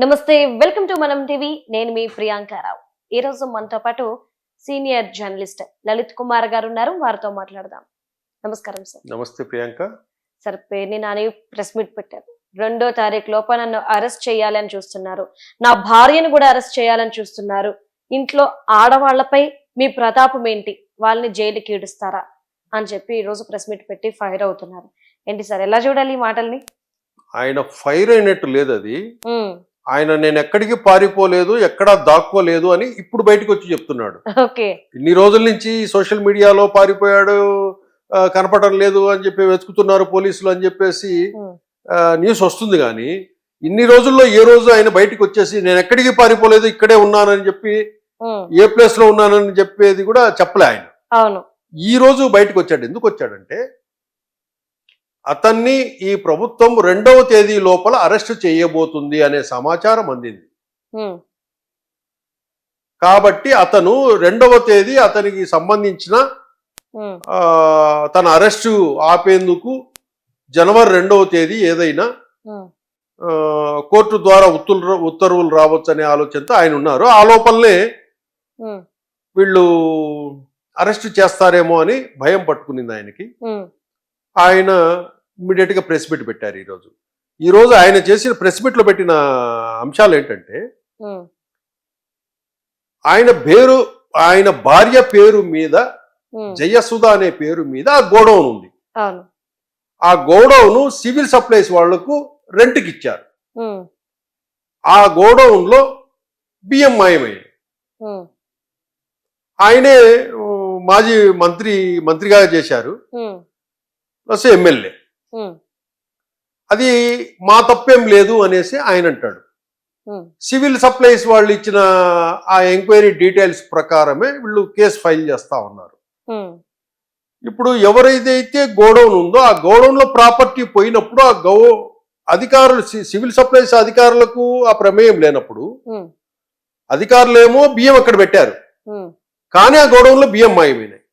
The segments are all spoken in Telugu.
నమస్తే, వెల్కమ్ టు మనం టీవీ. నేను మీ ప్రియాంకారావు. ఈ రోజు మనతో పాటు సీనియర్ జర్నలిస్ట్ లలిత్ కుమార్ గారు ఉన్నారు. వారితో మాట్లాడదాం. నమస్కారం సార్. నమస్తే Priyanka. Sir, Perni Nani press meet పెట్టారు. 2వ తారీఖు లోపల నన్ను అరెస్ట్ చేయాలని చూస్తున్నారు, నా భార్యను కూడా అరెస్ట్ చేయాలని చూస్తున్నారు. ఇంట్లో ఆడవాళ్లపై మీ ప్రతాపం ఏంటి, వాళ్ళని జైలుకి ఈడుస్తారా అని చెప్పి ఈ రోజు ప్రెస్ మీట్ పెట్టి ఫైర్ అవుతున్నారు. ఏంటి సార్, ఎలా చూడాలి ఈ మాటల్ని? ఆయన ఫైర్ అయినట్టు లేదు. అది ఆయన నేను ఎక్కడికి పారిపోలేదు, ఎక్కడా దాక్కోలేదు అని ఇప్పుడు బయటకు వచ్చి చెప్తున్నాడు. ఇన్ని రోజుల నుంచి సోషల్ మీడియాలో పారిపోయాడు, కనపడడం లేదు అని చెప్పి వెతుకుతున్నారు పోలీసులు అని చెప్పేసి న్యూస్ వస్తుంది. కానీ ఇన్ని రోజుల్లో ఏ రోజు ఆయన బయటకు వచ్చేసి నేను ఎక్కడికి పారిపోలేదు, ఇక్కడే ఉన్నానని చెప్పి, ఏ ప్లేస్ లో ఉన్నానని చెప్పేది కూడా చెప్పలే ఆయన. అవును, ఈ రోజు బయటకు వచ్చాడు. ఎందుకు వచ్చాడంటే అతన్ని ఈ ప్రభుత్వం 2వ తేదీ లోపల అరెస్ట్ చేయబోతుంది అనే సమాచారం అందింది. కాబట్టి అతను 2వ తేదీ అతనికి సంబంధించిన తన అరెస్టు ఆపేందుకు జనవరి 2వ తేదీ ఏదైనా కోర్టు ద్వారా ఉత్తర్వులు రావచ్చు అనే ఆలోచనతో ఆయన ఉన్నారు. ఆ లోపలనే వీళ్ళు అరెస్ట్ చేస్తారేమో అని భయం పట్టుకునింది ఆయనకి. ఆయన ఇమ్మీడియట్ గా ప్రెస్ మీట్ పెట్టారు. ఈ రోజు ఆయన చేసిన ప్రెస్ మీట్ లో పెట్టిన అంశాలు ఏంటంటే, ఆయన భార్య పేరు మీద, జయసుధ అనే పేరు మీద ఆ గోడౌన్ ఉంది. ఆ గోడౌన్ సివిల్ సప్లైస్ వాళ్లకు రెంట్కి ఇచ్చారు. ఆ గోడౌన్ లో బియ్యం మాయమయ్యాయి. ఆయనే మాజీ మంత్రిగా చేశారు, ప్లస్ ఎమ్మెల్యే. అది మా తప్పేం లేదు అనేసి ఆయన అంటాడు. సివిల్ సప్లైస్ వాళ్ళు ఇచ్చిన ఆ ఎంక్వైరీ డీటెయిల్స్ ప్రకారమే వీళ్ళు కేసు ఫైల్ చేస్తా ఉన్నారు. ఇప్పుడు ఎవరైతే గోడౌన్ ఉందో ఆ గోడౌన్ లో ప్రాపర్టీ పోయినప్పుడు ఆ అధికారులు, సివిల్ సప్లైస్ అధికారులకు ఆ ప్రమేయం లేనప్పుడు అధికారులేమో బియ్యం అక్కడ పెట్టారు, కానీ ఆ గోడౌన్ లో బియ్యం మాయమైనాయి.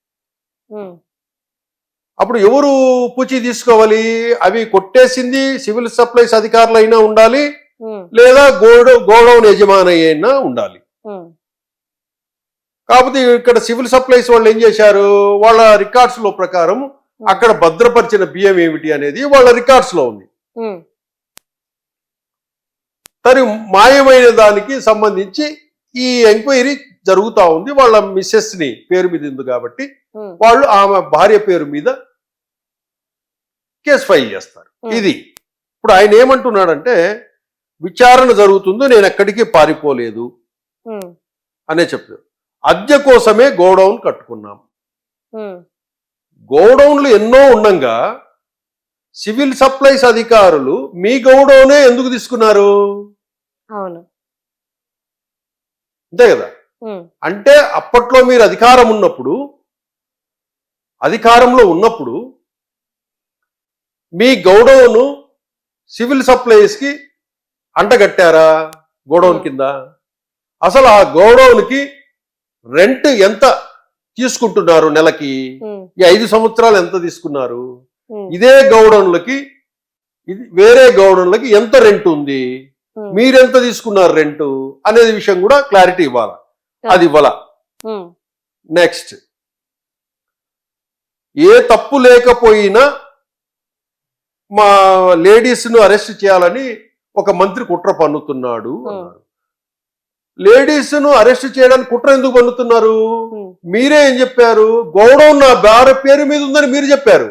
అప్పుడు ఎవరు పూచి తీసుకోవాలి? అవి కొట్టేసింది సివిల్ సప్లైస్ అధికారులు అయినా ఉండాలి, లేదా గోడౌన్ యజమాని అయినా ఉండాలి. కాకపోతే ఇక్కడ సివిల్ సప్లైస్ వాళ్ళు ఏం చేశారు, వాళ్ళ రికార్డ్స్ లో ప్రకారం అక్కడ భద్రపరిచిన బియ్యం ఏమిటి అనేది వాళ్ళ రికార్డ్స్ లో ఉంది. తను మాయమైన దానికి సంబంధించి ఈ ఎంక్వైరీ జరుగుతా ఉంది. వాళ్ళ మిస్సెస్ ని పేరు మీద ఉంది కాబట్టి వాళ్ళు ఆమె భార్య పేరు మీద కేసు ఫైల్ చేస్తారు. ఇది ఇప్పుడు ఆయన ఏమంటున్నాడంటే, విచారణ జరుగుతుందో నేను ఎక్కడికి పారిపోలేదు అనే చెప్పారు. అద్దె కోసమే గోడౌన్ కట్టుకున్నాం. గోడౌన్లు ఎన్నో ఉండంగా సివిల్ సప్లైస్ అధికారులు మీ గోడౌనే ఎందుకు తీసుకున్నారు? అంతే కదా. అంటే అప్పట్లో మీరు అధికారంలో ఉన్నప్పుడు మీ గోడౌను సివిల్ సప్లైస్ కి అంటగట్టారా? గోడౌన్ కింద అసలు ఆ గోడౌన్ కి రెంట్ ఎంత తీసుకుంటున్నారు నెలకి? ఈ 5 సంవత్సరాలు ఎంత తీసుకున్నారు? ఇదే గోడౌన్లకి వేరే గోడౌన్లకి ఎంత రెంట్ ఉంది, మీరెంత తీసుకున్నారు రెంట్ అనేది విషయం కూడా క్లారిటీ ఇవ్వాలి. అది ఇవ్వాల. నెక్స్ట్, ఏ తప్పు లేకపోయినా మా లేడీస్ ను అరెస్ట్ చేయాలని ఒక మంత్రి కుట్ర పన్నుతున్నాడు అన్నారు. లేడీస్ ను అరెస్ట్ చేయడానికి కుట్ర ఎందుకు పన్నుతున్నారు? మీరే ఏం చెప్పారు? గోడౌన్ నా భార్య పేరు మీద ఉందని మీరు చెప్పారు.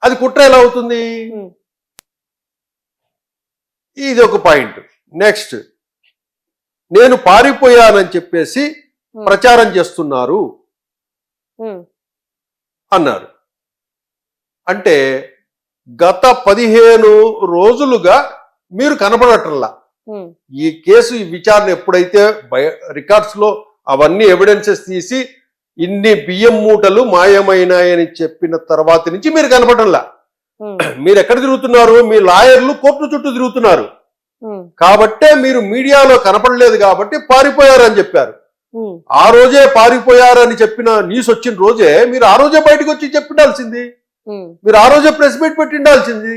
అది కుట్ర ఎలా అవుతుంది? ఇది ఒక పాయింట్. నెక్స్ట్, నేను పారిపోయానని చెప్పేసి ప్రచారం చేస్తున్నారు అన్నారు. అంటే గత 15 రోజులుగా మీరు కనపడటంలా. ఈ కేసు విచారణ ఎప్పుడైతే రికార్డ్స్ లో అవన్నీ ఎవిడెన్సెస్ తీసి ఇన్ని బియ్యం మూటలు మాయమైనాయని చెప్పిన తర్వాత నుంచి మీరు కనపడంలా. మీరు ఎక్కడ తిరుగుతున్నారు? మీ లాయర్లు కోర్టు చుట్టూ తిరుగుతున్నారు. కాబట్టే మీరు మీడియాలో కనపడలేదు కాబట్టి పారిపోయారని చెప్పారు. ఆ రోజే పారిపోయారని చెప్పిన న్యూస్ వచ్చిన రోజే మీరు ఆ రోజే బయటకు వచ్చి చెప్పిండాల్సింది. మీరు ఆ రోజే ప్రెస్ మీట్ పెట్టి ఉండాల్సింది.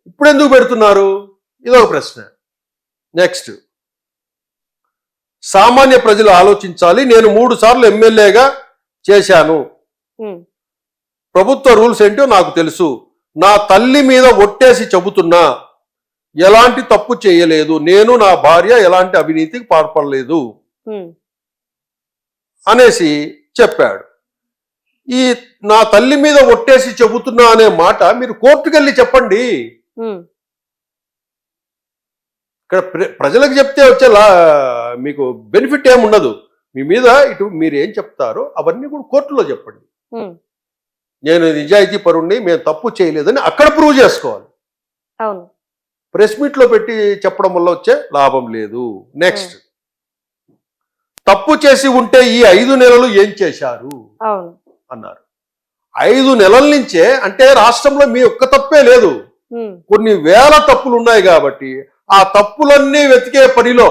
ఇప్పుడు ఎందుకు పెడుతున్నారు? ఇదొక ప్రశ్న. నెక్స్ట్, సామాన్య ప్రజలు ఆలోచించాలి. నేను 3 సార్లు ఎమ్మెల్యేగా చేశాను. ప్రభుత్వ రూల్స్ ఏంటో నాకు తెలుసు. నా తల్లి మీద ఒట్టేసి చెబుతున్నా, ఎలాంటి తప్పు చేయలేదు. నేను, నా భార్య ఎలాంటి అవినీతికి పాల్పడలేదు అనేసి చెప్పాడు. ఈ నా తల్లి మీద ఒట్టేసి చెబుతున్నా అనే మాట మీరు కోర్టుకు వెళ్ళి చెప్పండి. ఇక్కడ ప్రజలకు చెప్తే వచ్చే మీకు బెనిఫిట్ ఏముండదు. మీ మీద ఇటు మీరు ఏం చెప్తారో అవన్నీ కూడా కోర్టులో చెప్పండి. నేను నిజాయితీ పరుణ్ణి, మేము తప్పు చేయలేదని అక్కడ ప్రూవ్ చేసుకోవాలి. అవును. ప్రెస్ మీట్ లో పెట్టి చెప్పడం వల్ల వచ్చే లాభం లేదు. నెక్స్ట్, తప్పు చేసి ఉంటే ఈ 5 నెలలు ఏం చేశారు అన్నారు. 5 నెలల నుంచే అంటే రాష్ట్రంలో మీ ఒక్క తప్పే లేదు, కొన్ని వేల తప్పులు ఉన్నాయి. కాబట్టి ఆ తప్పులన్నీ వెతికే పనిలో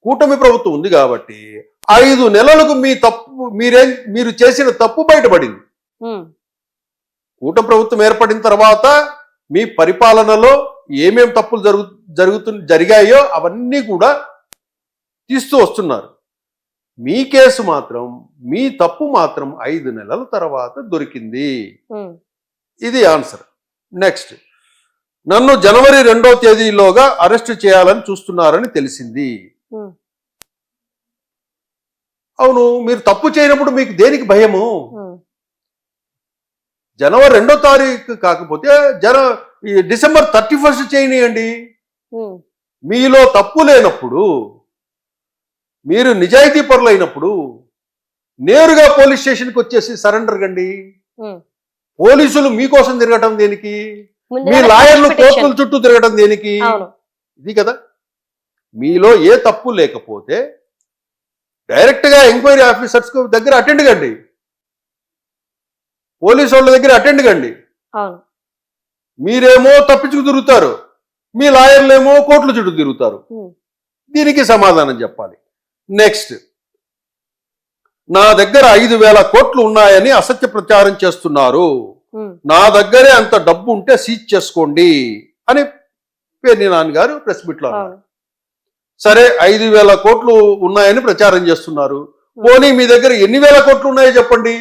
కూటమి ప్రభుత్వం ఉంది. కాబట్టి 5 నెలలకు మీ తప్పు మీరు చేసిన తప్పు బయటపడింది. కూటమి ప్రభుత్వం ఏర్పడిన తర్వాత మీ పరిపాలనలో ఏమేం తప్పులు జరిగాయో అవన్నీ కూడా తీస్తూ వస్తున్నారు. మీ కేసు మాత్రం, మీ తప్పు మాత్రం 5 నెలల తర్వాత దొరికింది. ఇది ఆన్సర్. నెక్స్ట్, నన్ను జనవరి 2వ తేదీలోగా అరెస్ట్ చేయాలని చూస్తున్నారని తెలిసింది. అవును, మీరు తప్పు చేయనప్పుడు మీకు దేనికి భయము? జనవరి 2వ తారీఖు కాకపోతే డిసెంబర్ 31 చేయనియండి. మీలో తప్పు లేనప్పుడు, మీరు నిజాయితీ పరులు అయినప్పుడు నేరుగా పోలీస్ స్టేషన్కి వచ్చేసి సరెండర్ కండి. పోలీసులు మీకోసం తిరగటం దేనికి? మీ లాయర్లు కోర్టుల చుట్టూ తిరగటం దేనికి? ఇది కదా. మీలో ఏ తప్పు లేకపోతే డైరెక్ట్ గా ఎంక్వైరీ ఆఫీసర్స్ దగ్గర అటెండ్ కండి, పోలీసు వాళ్ళ దగ్గర అటెండ్ కండి. మీరేమో తప్పించుకు తిరుగుతారు, మీ లాయర్లేమో కోర్టుల చుట్టూ తిరుగుతారు. దీనికి సమాధానం చెప్పాలి. నెక్స్ట్, నా దగ్గర 5,000 కోట్లు ఉన్నాయని అసత్య ప్రచారం చేస్తున్నారు. నా దగ్గరే అంత డబ్బు ఉంటే సీజ్ చేసుకోండి అని పేర్ని నాని గారు ప్రెస్ మీట్ లో అన్నారు. సరే, 5,000 కోట్లు ఉన్నాయని ప్రచారం చేస్తున్నారు. పోనీ మీ దగ్గర ఎన్ని వేల కోట్లు ఉన్నాయో చెప్పండి.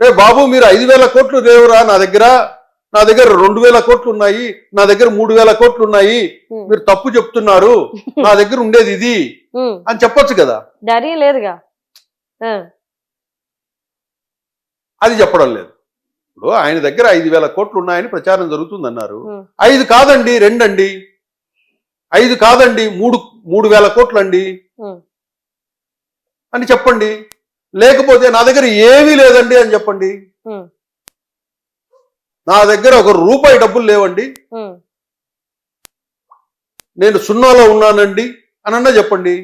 రే బాబు, మీరు 5,000 కోట్లు లేవురా నా దగ్గర 2,000 కోట్లు ఉన్నాయి, నా దగ్గర 3,000 కోట్లు ఉన్నాయి, మీరు తప్పు చెప్తున్నారు, నా దగ్గర ఉండేది ఇది అని చెప్పొచ్చు కదా. లేదుగా, అది చెప్పడం లేదు. ఇప్పుడు ఆయన దగ్గర 5,000 కోట్లు ఉన్నాయని ప్రచారం జరుగుతుందన్నారు. 5 కాదండి, 2 అండి, 5 కాదండి, 3,000 కోట్లు అండి అని చెప్పండి. లేకపోతే నా దగ్గర ఏమీ లేదండి అని చెప్పండి. నా దగ్గర ₹1 డబ్బులు లేవండి, నేను సున్నాలో ఉన్నానండి అని చెప్పండి.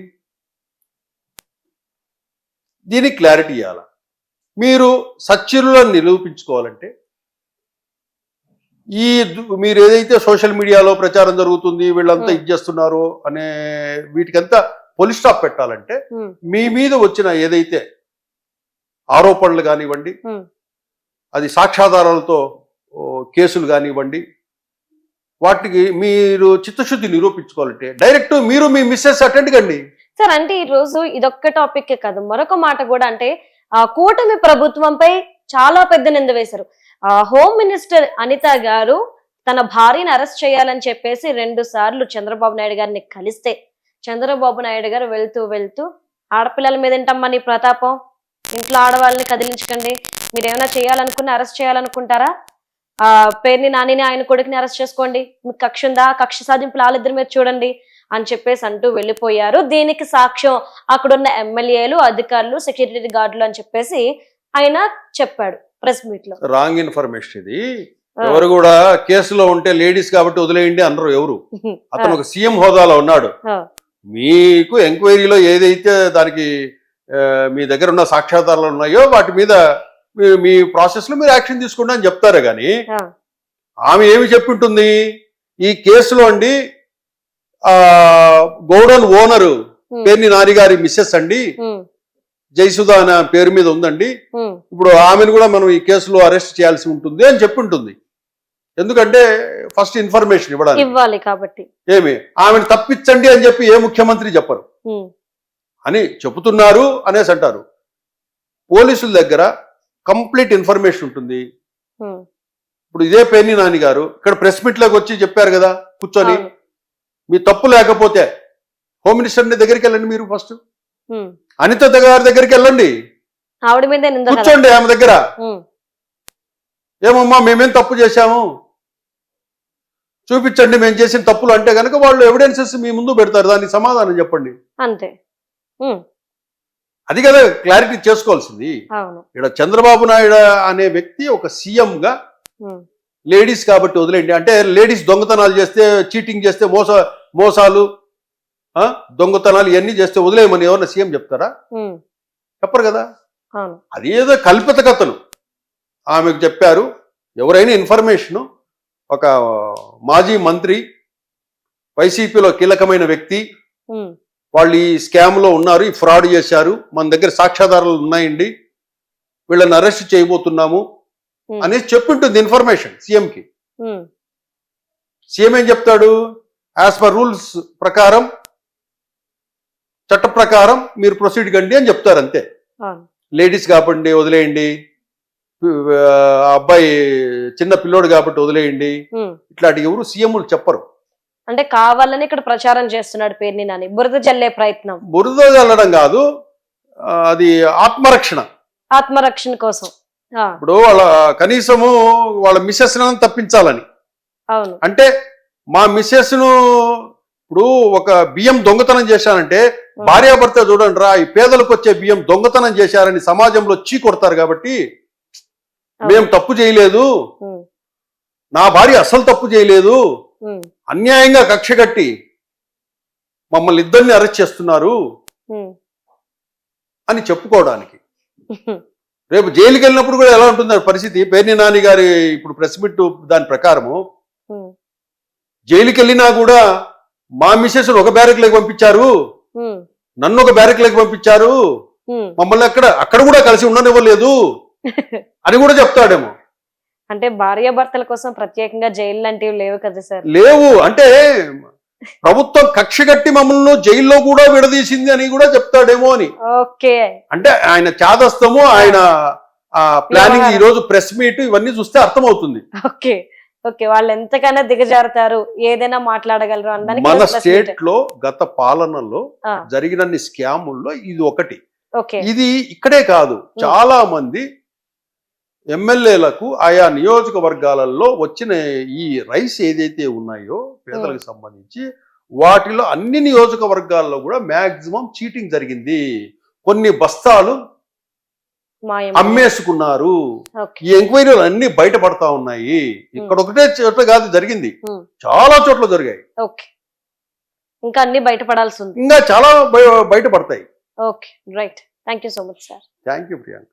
దీనికి క్లారిటీ ఇవ్వాలి. మీరు సచ్చిరులను నిరూపించుకోవాలంటే మీరు ఏదైతే సోషల్ మీడియాలో ప్రచారం జరుగుతుంది, వీళ్ళంతా ఇది చేస్తున్నారు అనే వీటికంతా పోలీస్ స్టాప్ పెట్టాలంటే మీ మీద వచ్చిన ఏదైతే ఆరోపణలు కానివ్వండి, అది సాక్ష్యాధారాలతో కేసులు కానివ్వండి, వాటికి మీరు చిత్తశుద్ధి నిరూపించుకోవాలంటే డైరెక్ట్ మీరు మీ మిస్సెస్ అటెండ్ కండి. సార్, అంటే ఈ రోజు ఇదొక్క టాపిక్ కాదు, మరొక మాట కూడా, అంటే కూటమి ప్రభుత్వంపై చాలా పెద్ద నింద వేశారు. హోమ్ మినిస్టర్ అనిత గారు తన భార్యను అరెస్ట్ చేయాలని చెప్పేసి 2 సార్లు చంద్రబాబు నాయుడు గారిని కలిస్తే చంద్రబాబు నాయుడు గారు వెళ్తూ ఆడపిల్లల మీద ఏంటమ్మా నీ ప్రతాపం, ఇంట్లో ఆడవాళ్ళని కదిలించకండి, మీరు ఏమైనా చేయాలనుకున్నా అరెస్ట్ చేయాలనుకుంటారా, పేర్ని నానిని ఆయన కొడుకుని అరెస్ట్ చేసుకోండి, మీకు కక్ష ఉందా, కక్ష సాధింపులు వాళ్ళిద్దరి మీద చూడండి అని చెప్పేసి అంటూ వెళ్ళిపోయారు. దీనికి సాక్ష్యం అక్కడున్న ఎమ్మెల్యేలు, అధికారులు, సెక్యూరిటీ గార్డులు అని చెప్పేసి ఆయన చెప్పాడు ప్రెస్ మీట్ లో. రాంగ్ ఇన్ఫర్మేషన్ ఇది. ఎవరు కూడా కేసులో ఉంటే లేడీస్ కాబట్టి వదిలేయండి అన్నారు ఎవరు. అతను ఒక సీఎం హోదాలో ఉన్నాడు. మీకు ఎంక్వైరీలో ఏదైతే దానికి మీ దగ్గర ఉన్న సాక్ష్యాధారాలు ఉన్నాయో వాటి మీద మీ ప్రాసెస్ లో మీరు యాక్షన్ తీసుకోండి అని చెప్తారే గాని ఆమె ఏమి చెప్పింటుంది, ఈ కేసులో అండి గౌడన్ ఓనరు పేర్ని నాని గారి మిస్సెస్ అండి జయసుధ అనే పేరు మీద ఉందండి, ఇప్పుడు ఆమెను కూడా మనం ఈ కేసులో అరెస్ట్ చేయాల్సి ఉంటుంది అని చెప్పింటుంది. ఎందుకంటే ఫస్ట్ ఇన్ఫర్మేషన్ ఇవ్వడానికి. ఇవ్వాలి కాబట్టి. ఏమి ఆమెను తప్పించండి అని చెప్పి ఏ ముఖ్యమంత్రి చెప్పరు అని చెబుతున్నారు అనేసి అంటారు. పోలీసుల దగ్గర కంప్లీట్ ఇన్ఫర్మేషన్ ఉంటుంది. ఇప్పుడు ఇదే పేర్ని నాని గారు ఇక్కడ ప్రెస్ మీట్ లోకి వచ్చి చెప్పారు కదా కూర్చొని, మీ తప్పు లేకపోతే హోమ్ మినిస్టర్ దగ్గరికి వెళ్ళండి, మీరు ఫస్ట్ అనిత గారి దగ్గరికి వెళ్ళండి, ఆవిడ మీద కూర్చోండి ఆమె దగ్గర. ఏమమ్మా మేమేం తప్పు చేశాము చూపించండి, మేము చేసిన తప్పులు అంటే కనుక వాళ్ళు ఎవిడెన్సెస్ మీ ముందు పెడతారు, దానికి సమాధానం చెప్పండి అంతే. అది కదా క్లారిటీ చేసుకోవాల్సింది. ఇక్కడ చంద్రబాబు నాయుడు అనే వ్యక్తి ఒక సీఎం గా లేడీస్ కాబట్టి వదిలేండి అంటే, లేడీస్ దొంగతనాలు చేస్తే, చీటింగ్ చేస్తే, మోసాలు దొంగతనాలు ఇవన్నీ చేస్తే వదిలేయమని ఎవరన్నా సీఎం చెప్తారా? చెప్పరు కదా. అది ఏదో కల్పిత కథలు ఆమెకు చెప్పారు. ఎవరైనా ఇన్ఫర్మేషన్, ఒక మాజీ మంత్రి వైసీపీలో కీలకమైన వ్యక్తి, వాళ్ళు ఈ స్కామ్ లో ఉన్నారు, ఈ ఫ్రాడ్ చేశారు, మన దగ్గర సాక్ష్యాధారాలు ఉన్నాయండి, వీళ్ళని అరెస్ట్ చేయబోతున్నాము అనేసి చెప్పింటుంది ఇన్ఫర్మేషన్ సీఎంకి. సీఎం ఏం చెప్తాడు? యాజ్ పర్ రూల్స్ ప్రకారం, చట్ట ప్రకారం మీరు ప్రొసీడ్ కండి అని చెప్తారు అంతే. లేడీస్ కాబట్టి వదిలేయండి, అబ్బాయి చిన్న పిల్లోడు కాబట్టి వదిలేయండి, ఇట్లాంటి ఎవరు సీఎంలు చెప్పరు. అంటే కావాలని ఇక్కడ ప్రచారం చేస్తున్నాడు పేర్ని నాని, బురద జల్లే ప్రయత్నం. బురద జల్లడం కాదు, అది ఆత్మరక్షణ కోసం. ఇప్పుడు వాళ్ళ కనీసము వాళ్ళ మిస్సెస్ తప్పించాలని. అంటే మా మిస్సెస్ ను ఇప్పుడు ఒక బియ్యం దొంగతనం చేశానంటే, భార్యాభర్త చూడండి రా, ఈ పేదలకు వచ్చే బియ్యం దొంగతనం చేశారని సమాజంలో చీ కొడతారు. కాబట్టి మేము తప్పు చేయలేదు, నా భార్య అసలు తప్పు చేయలేదు, అన్యాయంగా కక్ష కట్టి మమ్మల్ని ఇద్దరిని అరెస్ట్ చేస్తున్నారు అని చెప్పుకోవడానికి. రేపు జైలుకి వెళ్ళినప్పుడు కూడా ఎలా ఉంటుంది పరిస్థితి? పేర్ని నాని గారి ఇప్పుడు ప్రెస్ మీట్ దాని ప్రకారము, జైలుకి వెళ్ళినా కూడా మా మిసెస్ ఒక బ్యారెక్ లేక పంపించారు, నన్ను ఒక బ్యారెక్ లేక పంపించారు, మమ్మల్ని అక్కడ కూడా కలిసి ఉండనివ్వలేదు అని కూడా చెప్తాడేమో. అంటే భార్యాభర్తల కోసం ప్రత్యేకంగా జైలు లాంటివి లేవు కదా సార్? లేవు అంటే ప్రభుత్వం కక్ష కట్టి మమ్మల్ని జైల్లో కూడా విడదీసింది అని కూడా చెప్తాడేమో అని. ఓకే, అంటే ఆయన చాదస్తము, ఆయన ప్లానింగ్, ఈ రోజు ప్రెస్ మీట్ ఇవన్నీ చూస్తే అర్థమవుతుంది. ఓకే ఓకే, వాళ్ళు ఎంతకైనా దిగజారుతారు, ఏదైనా మాట్లాడగలరు అనడానికి. మన స్టేట్ లో గత పాలనలో జరిగినన్ని స్కాముల్లో ఇది ఒకటి. ఇది ఇక్కడే కాదు, చాలా మంది ఎమ్మెల్యేలకు ఆయా నియోజకవర్గాలలో వచ్చిన ఈ రైస్ ఏదైతే ఉన్నాయో పేదలకు సంబంధించి, వాటిలో అన్ని నియోజకవర్గాల్లో కూడా మాక్సిమం చీటింగ్ జరిగింది. కొన్ని బస్తాలు అమ్మేసుకున్నారు. ఈ ఎంక్వైరీలు అన్ని బయటపడతా ఉన్నాయి. ఇక్కడ ఒకటే చోట్ల కాదు జరిగింది, చాలా చోట్ల జరిగాయి. ఇంకా అన్ని బయటపడాల్సి ఉంది, ఇంకా చాలా బయటపడతాయి. Okay right, thank you so much sir. Thank you Priyanka.